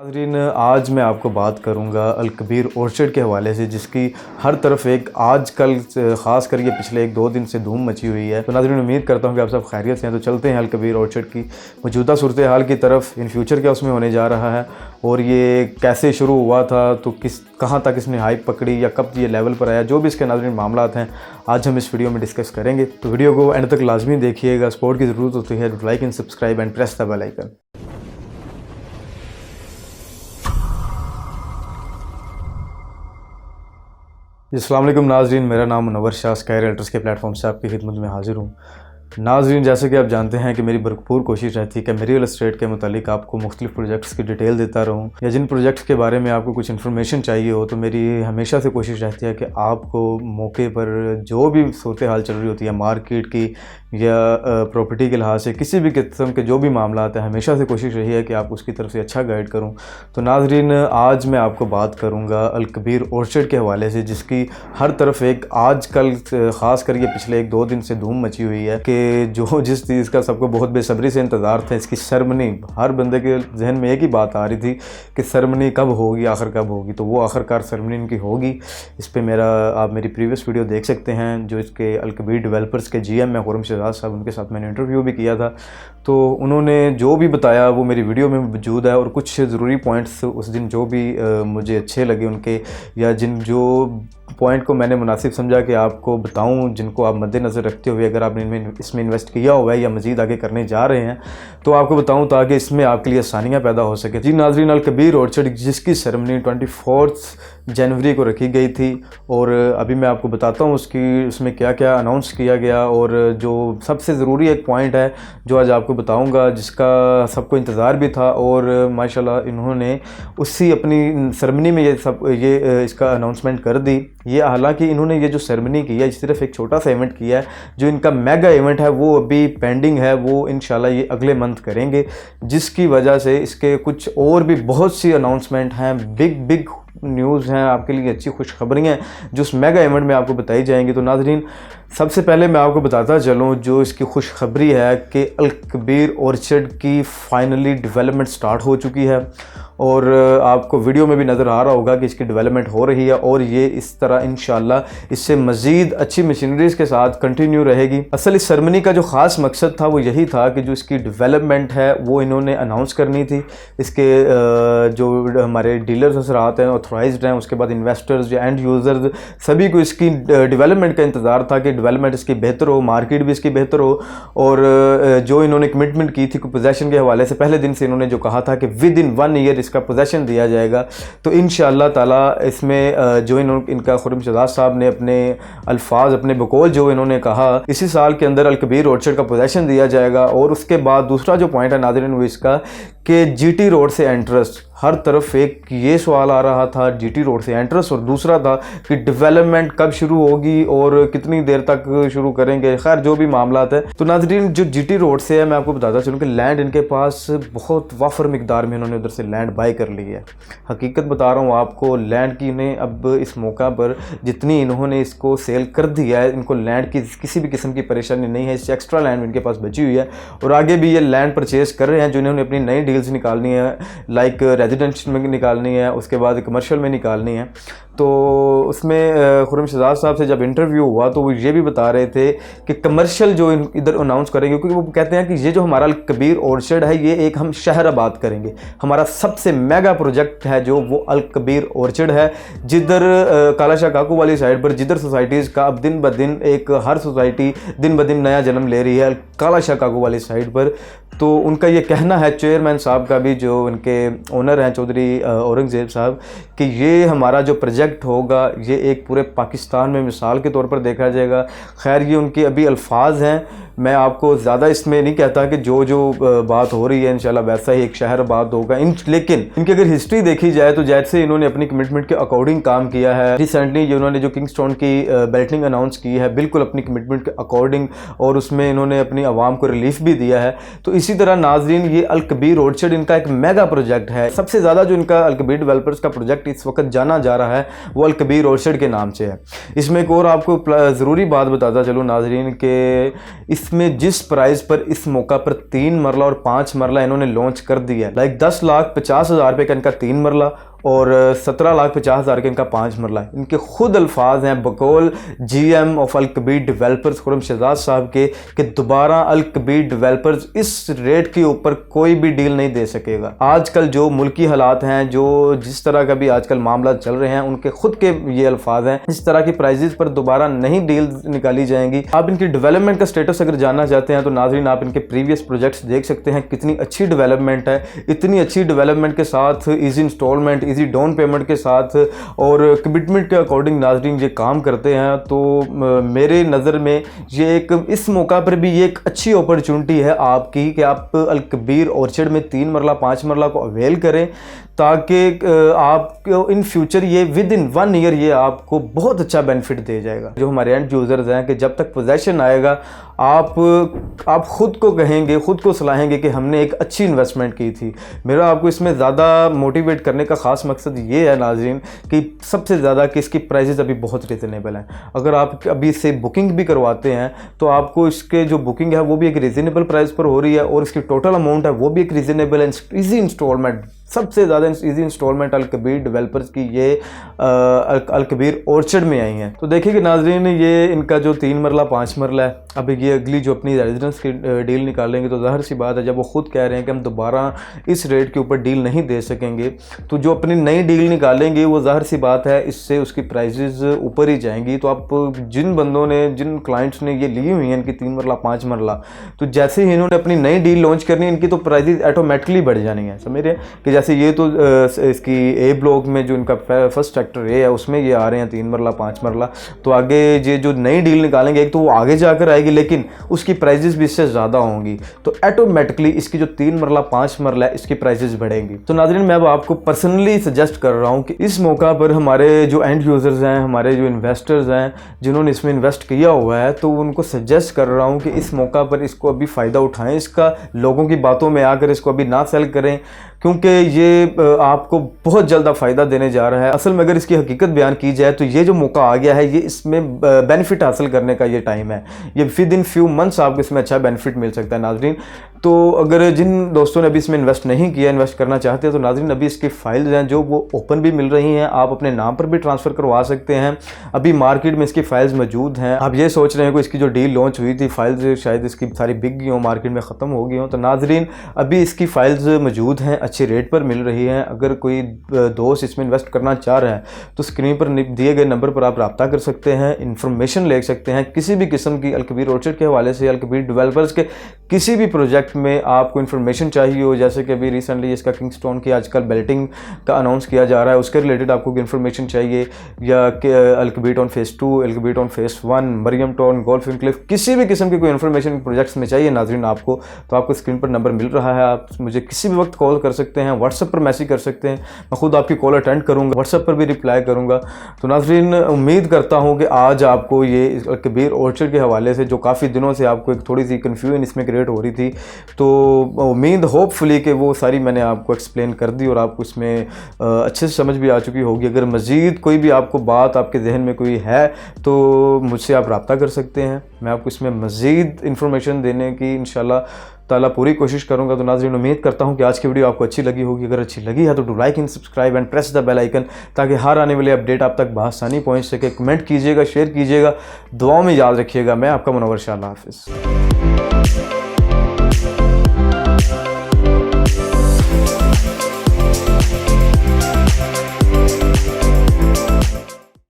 नाज़रीन, आज मैं आपको बात करूंगा अल कबीर ऑर्चर्ड के हवाले से, जिसकी हर तरफ एक आजकल ख़ास कर ये पिछले 1-2 दिन से धूम मची हुई है। तो नाज़रीन, उम्मीद करता हूं कि आप सब खैरियत से हैं। तो चलते हैं अल कबीर ऑर्चर्ड की मौजूदा सूरत हाल की तरफ। इन फ्यूचर क्या उसमें होने जा रहा है और ये कैसे शुरू हुआ था, तो कहाँ तक इसने हाइप पकड़ी या कब ये लेवल पर आया, जो भी इसके नाज़रीन मामलात हैं आज हम इस वीडियो में डिस्कस करेंगे। तो वीडियो को एंड तक लाजमी देखिएगा। सपोर्ट की ज़रूरत होती है तो like and subscribe and press the bell icon. अस्सलाम वालेकुम नाज़रीन, मेरा नाम मुनव्वर शाह स्काई रियल्टर्स के प्लेटफॉर्म से आपकी खिदमत में हाजिर हूँ। नाज़रीन, जैसे कि आप जानते हैं कि मेरी भरपूर कोशिश रहती है कि मैं रियल एस्टेट के मुतालिक आपको मुख्तलिफ प्रोजेक्ट्स की डिटेल देता रहूँ, या जिन प्रोजेक्ट्स के बारे में आपको कुछ इन्फॉर्मेशन चाहिए हो तो मेरी हमेशा से कोशिश रहती है कि आपको मौके पर जो भी सूरत हाल चल रही होती है मार्केट की या प्रॉपर्टी के लिहाज से किसी भी किस्म के जो भी मामला है, हमेशा से कोशिश रही है कि आप उसकी तरफ से अच्छा गाइड करूं। तो नाज़रीन, आज मैं आपको बात करूंगा अल कबीर ऑर्चर्ड के हवाले से, जिसकी हर तरफ एक आजकल ख़ास कर ये पिछले 1-2 दिन से धूम मची हुई है कि जिस चीज़ का सबको बहुत बेसब्री से इंतज़ार था, इसकी सेरेमनी, हर बंदे के जहन में एक ही बात आ रही थी कि सेरेमनी कब होगी, आखिर कब होगी। तो वो आखिरकार सेरेमनी इनकी होगी। इस पर आप मेरी प्रीवियस वीडियो देख सकते हैं, जो इसके अल कबीर डेवलपर्स के GM है खुर्रम शहजाद साहब, उनके साथ मैंने इंटरव्यू भी किया था। तो उन्होंने जो भी बताया वो मेरी वीडियो में मौजूद है, और कुछ ज़रूरी पॉइंट्स उस दिन जो भी मुझे अच्छे लगे उनके, या जो पॉइंट को मैंने मुनासिब समझा कि आपको बताऊं, जिनको आप मद्देनज़र रखते हुए अगर आपने इसमें इन्वेस्ट किया हुआ है या मज़ीद आगे करने जा रहे हैं तो आपको बताऊं, ताकि इसमें आपके लिए आसानियाँ पैदा हो सके। जी नाज़रीन, अल कबीर ऑर्चर्ड जिसकी सेरेमनी 24 जनवरी को रखी गई थी, और अभी मैं आपको बताता हूँ उसमें क्या क्या अनाउंस किया गया, और जो सबसे ज़रूरी एक पॉइंट है जो आज आपको बताऊँगा, जिसका सबको इंतज़ार भी था, और माशाल्लाह इन्होंने उसी अपनी सेरेमनी में ये इसका अनाउंसमेंट कर दी। ये हालांकि इन्होंने ये जो सेरेमनी की है सिर्फ एक छोटा सा इवेंट किया है, जो इनका मेगा इवेंट है वो अभी पेंडिंग है, वो इंशाल्लाह ये अगले मंथ करेंगे, जिसकी वजह से इसके कुछ और भी बहुत सी अनाउंसमेंट हैं, बिग न्यूज़ हैं, आपके लिए अच्छी खुशखबरियाँ जो उस मेगा इवेंट में आपको बताई जाएंगी। तो नाज़रीन, सबसे पहले मैं आपको बताता चलूँ जो इसकी खुशखबरी है कि अल कबीर ऑर्चर्ड की फाइनली डेवलपमेंट स्टार्ट हो चुकी है, और आपको वीडियो में भी नज़र आ रहा होगा कि इसकी डेवलपमेंट हो रही है, और ये इस तरह इंशाल्लाह इससे मज़ीद अच्छी मशीनरीज़ के साथ कंटिन्यू रहेगी। असल इस सेरेमनी का जो ख़ास मकसद था वो यही था कि जो इसकी डेवलपमेंट है वो इन्होंने अनाउंस करनी थी। इसके जो हमारे डीलर्स हजरात हैं, ऑथराइज्ड हैं, उसके बाद इन्वेस्टर्स या एंड यूज़र्स, सभी को इसकी डेवलपमेंट का इंतज़ार था कि डेवलपमेंट इसकी बेहतर हो, मार्केट भी इसकी बेहतर हो। और जो इन्होंने कमिटमेंट की थी पोजेसन के हवाले से, पहले दिन से इन्होंने जो कहा था कि विद इन 1 ईयर इसका पोजेसन दिया जाएगा, तो इंशाअल्लाह ताला इसमें जो इनका खुर्रम शहजाद साहब ने अपने अल्फाज, अपने बकौल जो इन्होंने कहा, इसी साल के अंदर अल कबीर ऑर्चर्ड का पोजेसन दिया जाएगा। और उसके बाद दूसरा जो पॉइंट है नाज़रीन वो इसका कि GT रोड से एंट्रेंस, हर तरफ एक ये सवाल आ रहा था GT रोड से एंट्रेंस, और दूसरा था कि डेवलपमेंट कब शुरू होगी और कितनी देर तक शुरू करेंगे, खैर जो भी मामला है। तो नाज़रीन, जो GT रोड से है, मैं आपको बताता चलूँ कि लैंड इनके पास बहुत वाफर मिकदार में इन्होंने उधर से लैंड बाय कर ली है। हकीकत बता रहा हूँ आपको, लैंड की इन्हें अब इस मौका पर जितनी इन्होंने इसको सेल कर दिया है, इनको लैंड की किसी भी किस्म की परेशानी नहीं है। इससे एक्स्ट्रा लैंड इनके पास बची हुई है, और आगे भी ये लैंड परचेज कर रहे हैं, जो इन्होंने अपनी नई डील्स निकालनी है, लाइक रेजिडेंशियल में निकालनी है, उसके बाद कमर्शियल में निकालनी है। तो उसमें खुर्रम शहजाद साहब से जब इंटरव्यू हुआ तो वो ये भी बता रहे थे कि कमर्शियल जो इधर अनाउंस करेंगे, क्योंकि वो कहते हैं कि ये जो हमारा अल कबीर ऑर्चर्ड है ये एक हम शहर आबाद करेंगे। हमारा सबसे मेगा प्रोजेक्ट है जो वो अल कबीर ऑर्चर्ड है, जिधर कालाशाह काकू वाली साइड पर, जिधर सोसाइटीज़ का अब दिन ब दिन हर सोसाइटी दिन ब दिन नया जन्म ले रही है कालाशाह काकू वाली साइड पर। तो उनका ये कहना है, चेयरमैन साहब का भी, जो उनके ओनर हैं चौधरी औरंगज़ेब साहब, कि ये हमारा जो प्रोजेक्ट होगा ये एक पूरे पाकिस्तान में मिसाल के तौर पर देखा जाएगा। खैर ये उनके अभी अल्फाज हैं, मैं आपको ज़्यादा इसमें नहीं कहता कि जो बात हो रही है इंशाल्लाह वैसा ही एक शहर बात होगा। लेकिन इनकी अगर हिस्ट्री देखी जाए तो जैसे इन्होंने अपनी कमिटमेंट के अकॉर्डिंग काम किया है। रिसेंटली इन्होंने जो किंगस्टोन की बेल्टिंग अनाउंस की है, बिल्कुल अपनी कमिटमेंट के अकॉर्डिंग, और उसमें इन्होंने अपनी आवाम को रिलीफ भी दिया है। तो इसी तरह नाजरीन, ये अल कबीर ऑर्चर्ड इनका एक मेगा प्रोजेक्ट है। सबसे ज़्यादा जो इनका अल कबीर डेवलपर्स का प्रोजेक्ट इस वक्त जाना जा रहा है वो अल कबीर ऑर्चर्ड के नाम से है। इसमें एक और आपको ज़रूरी बात बताता चलूँ नाजरीन, के इस इसमें जिस प्राइस पर इस मौका पर 3 मरला और 5 मरला इन्होंने लॉन्च कर दिया, लाइक 10,50,000 रुपये का इनका 3 मरला और 17,50,000 का इनका 5 मरला है। इनके खुद अल्फाज हैं बकौल GM of Al Kabir developers Khurram Shahzad साहब के कि दोबारा अल कबीर डेवलपर्स इस रेट के ऊपर कोई भी डील नहीं दे सकेगा। आजकल जो मुल्की हालात हैं, जो जिस तरह का भी आजकल मामला चल रहे हैं, उनके खुद के ये अल्फाज हैं, इस तरह की प्राइजेस पर दोबारा नहीं डील निकाली जाएंगी। आप इनकी डेवलपमेंट का स्टेटस अगर जानना चाहते हैं तो नाज़रीन आप इनके प्रीवियस प्रोजेक्ट्स देख सकते हैं, कितनी अच्छी डेवलपमेंट है। इतनी अच्छी डेवलपमेंट के साथ easy instalment, easy down payment के साथ और कमिटमेंट के अकॉर्डिंग नाज़रीन ये काम करते हैं। तो मेरे नज़र में ये एक इस मौका पर भी ये एक अच्छी अपॉर्चुनिटी है आपकी कि आप अल कबीर ऑर्चर्ड में 3 मरला 5 मरला को अवेल करें, ताकि आपको इन फ्यूचर ये विद इन 1 ईयर ये आपको बहुत अच्छा बेनिफिट दे जाएगा। जो हमारे एंड यूज़र्स हैं कि जब तक पोजेशन आएगा आप खुद को कहेंगे, खुद को सलाहेंगे कि हमने एक अच्छी इन्वेस्टमेंट की थी। मेरा आपको इसमें ज़्यादा मोटिवेट करने का ख़ास मकसद ये है नाज़रीन कि सबसे ज़्यादा कि इसकी प्राइजेज़ अभी बहुत रिजनेबल हैं। अगर आप अभी से बुकिंग भी करवाते हैं तो आपको इसके जो बुकिंग है वो भी एक रिजनेबल प्राइस पर हो रही है और इसकी टोटल अमाउंट है वो भी एक रिजनेबल है। ईजी इंस्टॉलमेंट, सबसे ज़्यादा ईजी इंस्टॉलमेंट अल कबीर डेवलपर्स की ये अल कबीर ऑर्चर्ड में आई हैं। तो देखिए कि नाज़रीन ये इनका जो 3 मरला 5 मरला है, अब ये अगली जो अपनी रेजिडेंस की डील निकालेंगे तो ज़ाहिर सी बात है जब वो ख़ुद कह रहे हैं कि हम दोबारा इस रेट के ऊपर डील नहीं दे सकेंगे, तो जो अपनी नई डील निकालेंगे वो ज़ाहिर सी बात है इससे उसकी प्राइजेज़ ऊपर ही जाएंगी। तो आप जिन बंदों ने, जिन क्लाइंट्स ने ये ली हुई हैं इनकी 3 मरला 5 मरला, तो जैसे ही इन्होंने अपनी नई डील लॉन्च करनी इनकी तो प्राइजेज़ ऑटोमेटिकली बढ़ जानी है। समझ रहे हैं कि जैसे ये तो इसकी ए ब्लॉक में जो इनका फर्स्ट सेक्टर ए है उसमें ये आ रहे हैं 3 मरला 5 मरला, तो आगे ये जो नई डील निकालेंगे एक तो वो आगे जाकर आएगी लेकिन उसकी प्राइजेस भी इससे ज़्यादा होंगी, तो ऑटोमेटिकली इसकी जो 3 मरला 5 मरला है इसकी प्राइजेस बढ़ेंगी। तो नाज़रीन मैं अब आपको पर्सनली सजेस्ट कर रहा हूँ कि इस मौका पर हमारे जो एंड यूज़र्स हैं, हमारे जो इन्वेस्टर्स हैं जिन्होंने इसमें इन्वेस्ट किया हुआ है, तो उनको सजेस्ट कर रहा हूँ कि इस मौका पर इसको अभी फ़ायदा उठाएँ इसका, लोगों की बातों में आकर इसको अभी ना सेल करें, क्योंकि ये आपको बहुत जल्द फ़ायदा देने जा रहा है। असल में अगर इसकी हकीकत बयान की जाए तो ये जो मौका आ गया है ये इसमें बेनिफिट हासिल करने का ये टाइम है। ये विद इन फ्यू मंथ्स आपको इसमें अच्छा बेनिफिट मिल सकता है नाज़रीन। तो अगर जिन दोस्तों ने अभी इसमें इन्वेस्ट नहीं किया, इन्वेस्ट करना चाहते हैं, तो नाज़रीन अभी इसकी फ़ाइल्स हैं जो वो ओपन भी मिल रही हैं, आप अपने नाम पर भी ट्रांसफ़र करवा सकते हैं। अभी मार्केट में इसकी फ़ाइल्स मौजूद हैं। आप ये सोच रहे हैं कि इसकी जो डील लॉन्च हुई थी फ़ाइल्स शायद इसकी सारी बिक गई हों, मार्केट में ख़त्म हो गई हों, तो नाज़रीन अभी इसकी फ़ाइल्स मौजूद हैं, अच्छे रेट पर मिल रही हैं। अगर कोई दोस्त इसमें इन्वेस्ट करना चाह रहे हैं तो स्क्रीन पर दिए गए नंबर पर आप रब्ता कर सकते हैं, इन्फॉर्मेशन ले सकते हैं किसी भी किस्म की। अल कबीर ऑर्चर्ड के हवाले से, अल कबीर डेवलपर्स के किसी भी प्रोजेक्ट में आपको इन्फॉर्मेशन चाहिए हो, जैसे कि अभी रिसेंटली इसका किंगस्टोन की आजकल बैलेटिंग का अनाउंस किया जा रहा है, उसके रिलेटेड आपको इन्फॉर्मेशन चाहिए, या कि Al Kabir town phase 2, Al Kabir town phase 1, Mariam town, golf enclave, किसी भी किस्म की कोई इन्फॉर्मेशन प्रोजेक्ट्स में चाहिए नाज़रीन आपको, तो आपको स्क्रीन पर नंबर मिल रहा है। आप मुझे किसी भी वक्त कॉल कर सकते हैं, व्हाट्सएप पर मैसेज कर सकते हैं, मैं खुद आपकी कॉल अटेंड करूँगा, व्हाट्सएप पर भी रिप्लाई करूँगा। तो नाज़रीन उम्मीद करता हूँ कि आज आपको ये अल कबीर ऑर्चर्ड के हवाले से जो काफ़ी दिनों से आपको एक थोड़ी सी कन्फ्यूजन इसमें क्रिएट हो रही थी, तो उम्मीद होपफुली कि वो सारी मैंने आपको एक्सप्लेन कर दी और आपको इसमें अच्छे से समझ भी आ चुकी होगी। अगर मज़ीद कोई भी आपको बात आपके जहन में कोई है तो मुझसे आप रब्ता कर सकते हैं, मैं आपको इसमें मज़ीद इन्फॉर्मेशन देने की इंशाल्लाह ताला पूरी कोशिश करूंगा। तो नाज़रीन उम्मीद करता हूं कि आज की वीडियो आपको अच्छी लगी होगी। अगर अच्छी लगी है तो do like and subscribe and press the bell icon, ताकि हर आने वाले अपडेट आप तक बआसानी पहुंच सके। कमेंट कीजिएगा, शेयर कीजिएगा, दुआओं में याद रखिएगा। मैं आपका मुनव्वर शाह, अल्लाह हाफ़िज़।